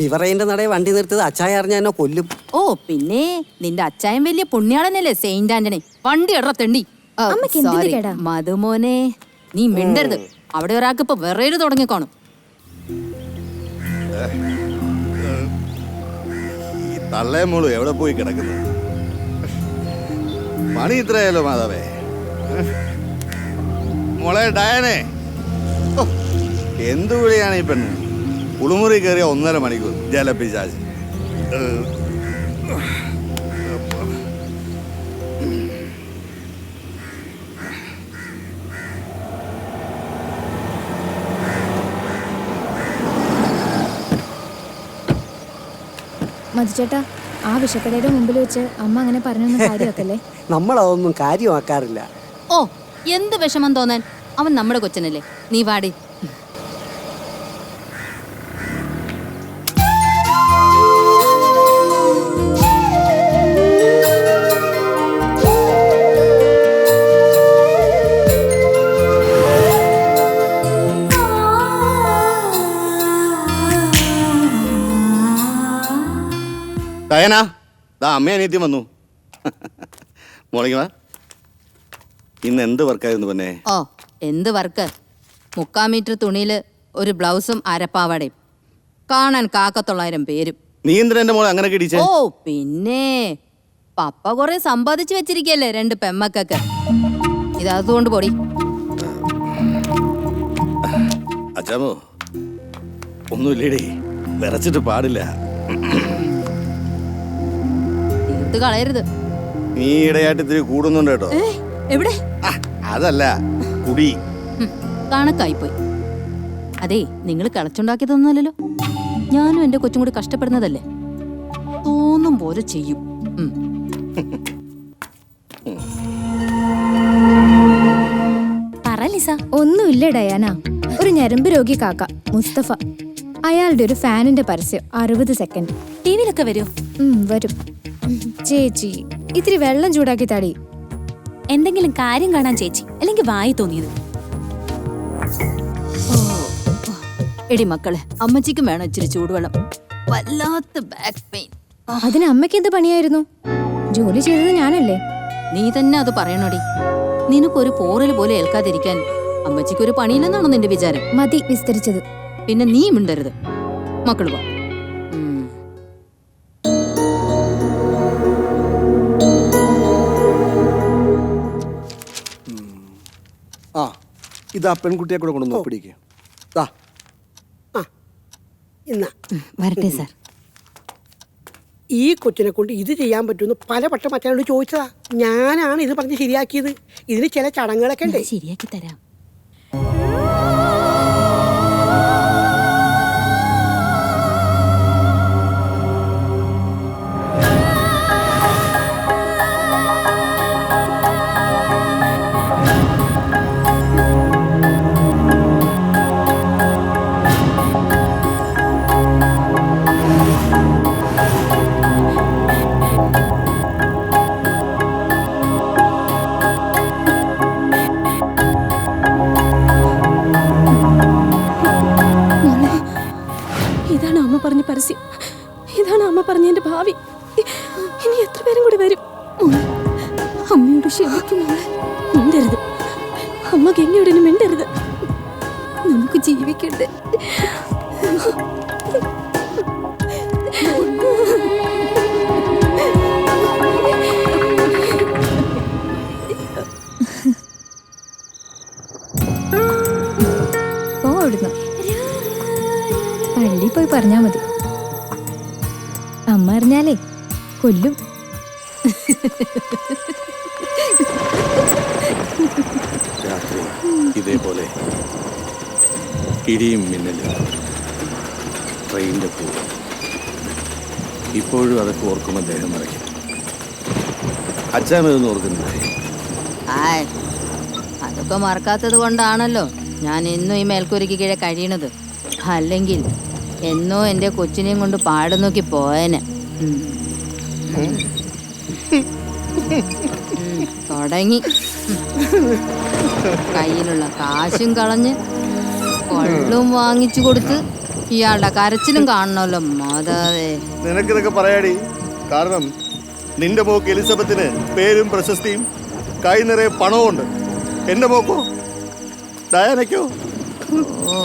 വിവറേന്റെ നടയെ വണ്ടി നിർത്തിയത് അച്ചായ അറിഞ്ഞ എന്നെ കൊല്ലും. ഓ പിന്നെ നിന്റെ അച്ചായൻ വലിയ പുണ്യാളനല്ലേ സെയിന്റ് ആന്റണി. വണ്ടി ഇടറ തെണ്ടി. മധുമോനെ നീ മിണ്ടരുത്. അവിടെ ഒരാൾക്ക് ഇപ്പൊ വിറയല് തുടങ്ങിക്കോണം. ഈ തള്ളേമോള് എവിടെ പോയി കിടക്കുന്നു? പണി ഇത്രയല്ലോ മാധവേ. മോളെ ഡയനെ, എന്തു വിളിയാണ് ഈ പെണ്ണ്? കുളിമുറി കയറിയ 1.5 മണിക്കൂർ ജലപ്പിശാച്. മധുചേട്ടാ, ആ വിഷക്കടയുടെ മുമ്പിൽ വെച്ച് അമ്മ അങ്ങനെ പറഞ്ഞൊന്നും കാര്യമാക്കല്ലേ. നമ്മളതൊന്നും കാര്യമാക്കാറില്ല. ഓ എന്ത് വിഷമം തോന്നാൻ, അവൻ നമ്മുടെ കൊച്ചനല്ലേ. നീ വാടി. ഡയന, ദാ അമ്മ അനിയത്തി വന്നു. മോളിങ്ങ, ഇന്ന് എന്ത് വർക്കായിരുന്നു പിന്നെ? ഓ എന്ത് വർക്ക്? 3/4 മീറ്റർ തുണിയില് ഒരു ബ്ലൗസും അരപ്പാവടയും. കാണാൻ 900 പേരും. നീ എന്തിനാ എന്റെ മോളെ അങ്ങനെ കിടിച്ചേ? ഓ പിന്നെ പപ്പ കൊറേ സമ്പാദിച്ചു വെച്ചിരിക്കല്ലേ 2 പെമ്മക്കൊക്കെ. ഇതതുകൊണ്ട് പൊടി. അച്ചാമോ, ഒന്നുമില്ലേടേ, വിറച്ചിട്ട് പാടില്ല. തീർത്ത് കളയരുത്. നീ ഇടയായിട്ട് ഇത്തിരി കൂടുന്നുണ്ട് കേട്ടോ. എവിടെ? അതല്ല, കുടി കണക്കായിപ്പോയി. അതെ, നിങ്ങൾ കളച്ചുണ്ടാക്കിയതൊന്നുമല്ലല്ലോ. ഞാനും എന്റെ കൊച്ചും കൂടി കഷ്ടപ്പെടുന്നതല്ലേ. തോന്നും പോലെ ചെയ്യും. പറ ലിസ. ഒന്നുമില്ല ഡയാന, ഒരു ഞരമ്പ് രോഗി കാക്ക മുസ്തഫ, അയാളുടെ ഒരു ഫാനിന്റെ പരസ്യം 60 സെക്കൻഡ് ടിവിയിലൊക്കെ വരും. വരും. ചേച്ചി ഇത്തിരി വെള്ളം ചൂടാക്കി തടി. എന്തെങ്കിലും കാര്യം കാണാൻ ചേച്ചി, അല്ലെങ്കിൽ വായി തോന്നിയത്. എടി മക്കളെ, അമ്മച്ചിക്കും വേണം ഇച്ചിരി ചൂടുവെള്ളം. വല്ലാത്ത ബാക്ക് പെയിൻ. അതിന് അമ്മയ്ക്ക് എന്ത് പണിയായിരുന്നു? ജോലി ചെയ്തത് ഞാനല്ലേ. നീ തന്നെ അത് പറയണോടി. നിനക്കൊരു പോറൽ പോലെ ഏൽക്കാതിരിക്കാൻ അമ്മച്ചിക്കൊരു പണിയില്ലെന്നാണോ നിന്റെ വിചാരം? മതി വിസ്തരിച്ചത്. പിന്നെ നീ മിണ്ടരുത്. മക്കള് വാ. ആ, ഇതാ പെൺകുട്ടിയെ കൂടെ കൊണ്ടു പിടിക്കുക. വരട്ടെ സാർ. ഈ കൊച്ചിനെ കൊണ്ട് ഇത് ചെയ്യാൻ പറ്റുമെന്ന് പലവട്ടം മറ്റോട് ചോദിച്ചതാ. ഞാനാണ് ഇത് പറഞ്ഞ് ശരിയാക്കിയത്. ഇതിന് ചില ചടങ്ങുകളൊക്കെ ഉണ്ട്. ശരിയാക്കി തരാം. ഇതാണ് അമ്മ പറഞ്ഞ പരസ്യം. ഇതാണ് അമ്മ പറഞ്ഞ എന്റെ ഭാവി. ഇനി എത്ര പേരും കൂടി വരും? അമ്മയോട് ക്ഷമിക്കും. മിണ്ടരുത്. അമ്മ ഗംഗയോടൊന്നും മിണ്ടരുത്. നമുക്ക് ജീവിക്കണ്ടേ? പള്ളി പോയി പറഞ്ഞാ മതി. അമ്മ അറിഞ്ഞാലേ കൊല്ലും. രാത്രി ഇതേപോലെ ഇടിയും മിന്നലും, ട്രെയിനിന്റെ പൂവ്, ഇപ്പോഴും അതൊക്കെ ഓർക്കുമ്പോൾ ദേഹം മറയ്ക്കും. അച്ഛനതൊന്നും ഓർക്കുന്നില്ലേ? അതൊക്കെ മറക്കാത്തത് കൊണ്ടാണല്ലോ ഞാൻ എന്നും ഈ മേൽക്കൂരയ്ക്ക് കീഴെ കഴിയണത്. അല്ലെങ്കിൽ എന്നോ എൻ്റെ കൊച്ചിനെയും കൊണ്ട് പാട് നോക്കി പോയനെ. തുടങ്ങി. കയ്യിലുള്ള കാശും കളഞ്ഞ് കള്ളും വാങ്ങിച്ചു കൊടുത്ത് ഇയാളുടെ കരച്ചിലും കാണണമല്ലോ മാതാവേ. നിനക്കിതൊക്കെ പറയാടി. കാരണം നിന്റെ മോക്ക് എലിസബത്തിന് പേരും പ്രശസ്തിയും കൈ നിറയെ പണവും ഉണ്ട്. എന്റെ മോക്കോ, ഡയാനയ്ക്കോ? ഓ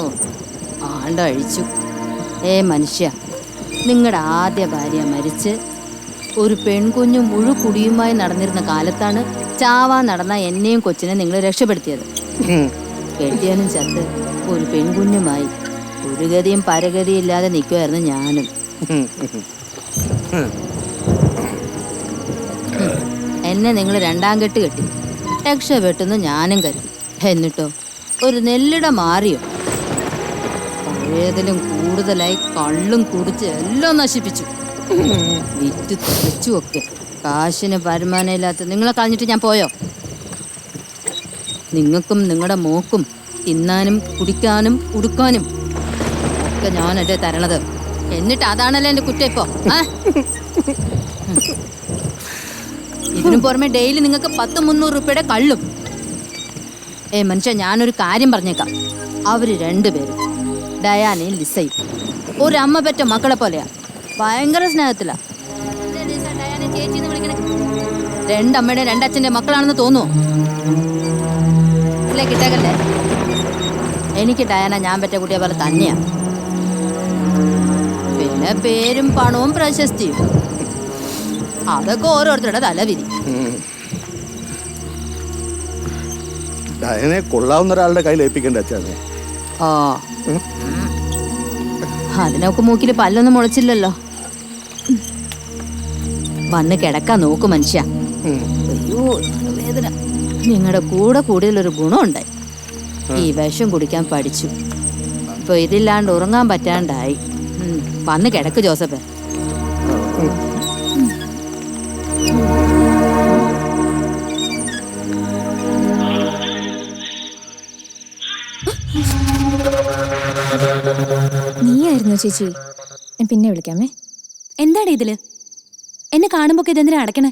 ആണ്ടഴിച്ചു. മനുഷ്യ, നിങ്ങളുടെ ആദ്യ ഭാര്യ മരിച്ച് ഒരു പെൺകുഞ്ഞു മുഴുകുടിയുമായി നടന്നിരുന്ന കാലത്താണ് ചാവാൻ നടന്ന എന്നെയും കൊച്ചിനെ നിങ്ങൾ രക്ഷപ്പെടുത്തിയത്. കെട്ടിയനും ചത്ത് ഒരു പെൺകുഞ്ഞുമായി ഒരു ഗതിയും പരഗതിയും ഇല്ലാതെ നിൽക്കുമായിരുന്നു ഞാനും. എന്നെ നിങ്ങൾ രണ്ടാം കെട്ട് കെട്ടി രക്ഷപ്പെട്ടെന്ന് ഞാനും കരുതി. എന്നിട്ടോ ഒരു നെല്ലിട മാറിയോ? പഴയതിലും കൂടുതലായി കള്ളും കുടിച്ച് എല്ലാം നശിപ്പിച്ചു, വിറ്റ് തെളിച്ചു ഒക്കെ. കാശിന് വരുമാനമില്ലാത്ത നിങ്ങളെ കളഞ്ഞിട്ട് ഞാൻ പോയോ? നിങ്ങൾക്കും നിങ്ങളുടെ മോക്കും തിന്നാനും കുടിക്കാനും ഉടുക്കാനും ഒക്കെ ഞാനല്ലേ തരണത്. എന്നിട്ട് അതാണല്ലോ എൻ്റെ കുറ്റം ഇപ്പോ. ഇതിനു പുറമെ ഡെയിലി നിങ്ങൾക്ക് 100-300 രൂപയുടെ കള്ളും. മനുഷ്യ, ഞാനൊരു കാര്യം പറഞ്ഞേക്കാം. അവര് രണ്ടുപേരും, ഡയാനയും ലിസയും, ഒരു അമ്മ പെറ്റ മക്കളെ പോലെയാ. ഭയങ്കര സ്നേഹത്തിലാ. രണ്ടമ്മയുടെ രണ്ടച്ഛൻ്റെ മക്കളാണെന്ന് തോന്നുമോ? ഇല്ല, കിട്ടകല്ലേ. എനിക്ക് ഡയാന ഞാൻ പെറ്റ കുട്ടിയെ പോലെ തന്നെയാ. പിന്നെ പേരും പണവും പ്രശസ്തിയും അതൊക്കെ ഓരോരുത്തരുടെ തലവിധി. ഡയനെ കൊള്ളാവുന്ന ഒരാളുടെ കയ്യിൽ ഏൽപ്പിക്കണ്ട അച്ഛനെ. ഓ, അതിനൊക്കെ മൂക്കില് പല്ലൊന്നും മുളച്ചില്ലല്ലോ. വന്ന് കിടക്കാൻ നോക്കു മനുഷ്യ. അയ്യോ, വേദന. നിങ്ങളുടെ കൂടെ കൂടുതലൊരു ഗുണമുണ്ടായി. ഈ വിഷം കുടിക്കാൻ പഠിച്ചു. ഇപ്പൊ ഇതില്ലാണ്ട് ഉറങ്ങാൻ പറ്റാണ്ടായി. വന്ന് കിടക്ക് ജോസഫ്. നീയായിരുന്നോ ചേച്ചി? ഞാൻ പിന്നെ വിളിക്കാമേ. എന്താണ് ഇതില്? എന്നെ കാണുമ്പോ ഇതെന്തിനാ അടയ്ക്കണേ?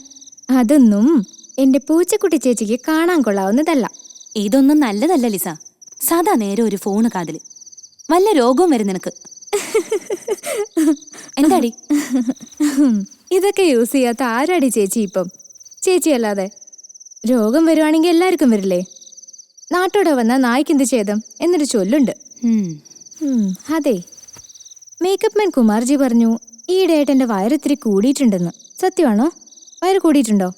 അതൊന്നും എന്റെ പൂച്ചക്കുട്ടി ചേച്ചിക്ക് കാണാൻ കൊള്ളാവുന്നതല്ല. ഇതൊന്നും നല്ലതല്ല ലിസ. സാധാ നേരെ ഒരു ഫോണ് കാതില്. വല്ല രോഗവും വരും നിനക്ക്. എന്താടി ഇതൊക്കെ യൂസ് ചെയ്യാത്ത ആരാടി ചേച്ചി ഇപ്പം? ചേച്ചി അല്ലാതെ രോഗം വരുവാണെങ്കിൽ എല്ലാവർക്കും വരില്ലേ? നാട്ടോടെ വന്ന നായ്ക്കെന്ത് ഛേദം എന്നൊരു ചൊല്ലുണ്ട്. അതെ, മേക്കപ്പ് മാൻ കുമാർജി പറഞ്ഞു ഈയിടെയായിട്ട് എന്റെ വയറിത്തിരി കൂടിയിട്ടുണ്ടെന്ന്. സത്യമാണോ? വയറ് കൂടിയിട്ടുണ്ടോ?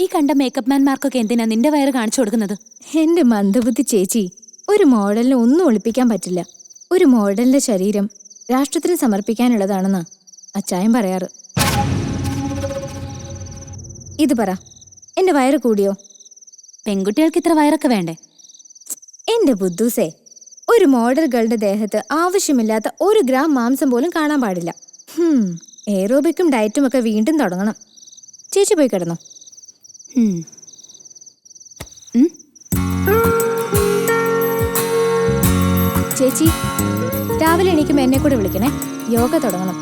ഈ കണ്ട മേക്കപ്പ് മാൻമാർക്കൊക്കെ എന്തിനാ നിന്റെ വയറ് കാണിച്ചു കൊടുക്കുന്നത്? എന്റെ മന്ദബുദ്ധി ചേച്ചി, ഒരു മോഡലിനെ ഒന്നും ഒളിപ്പിക്കാൻ പറ്റില്ല. ഒരു മോഡലിന്റെ ശരീരം രാഷ്ട്രത്തിന് സമർപ്പിക്കാനുള്ളതാണെന്നാ അച്ചായൻ പറയാറ്. ഇത് പറ, എന്റെ വയറ് കൂടിയോ? പെൺകുട്ടികൾക്ക് ഇത്ര വയറൊക്കെ വേണ്ടേ? എന്റെ ബുദ്ധൂസേ, ഒരു മോഡൽ ഗേളുടെ ദേഹത്ത് ആവശ്യമില്ലാത്ത 1 ഗ്രാം മാംസം പോലും കാണാൻ പാടില്ല. എയറോബിക്കും ഡയറ്റും ഒക്കെ വീണ്ടും തുടങ്ങണം. ചേച്ചി പോയി കിടന്നോ. ചേച്ചി, രാവിലെ എണീക്കുമ്പോൾ എന്നെ കൂടെ വിളിക്കണേ. യോഗ തുടങ്ങണം.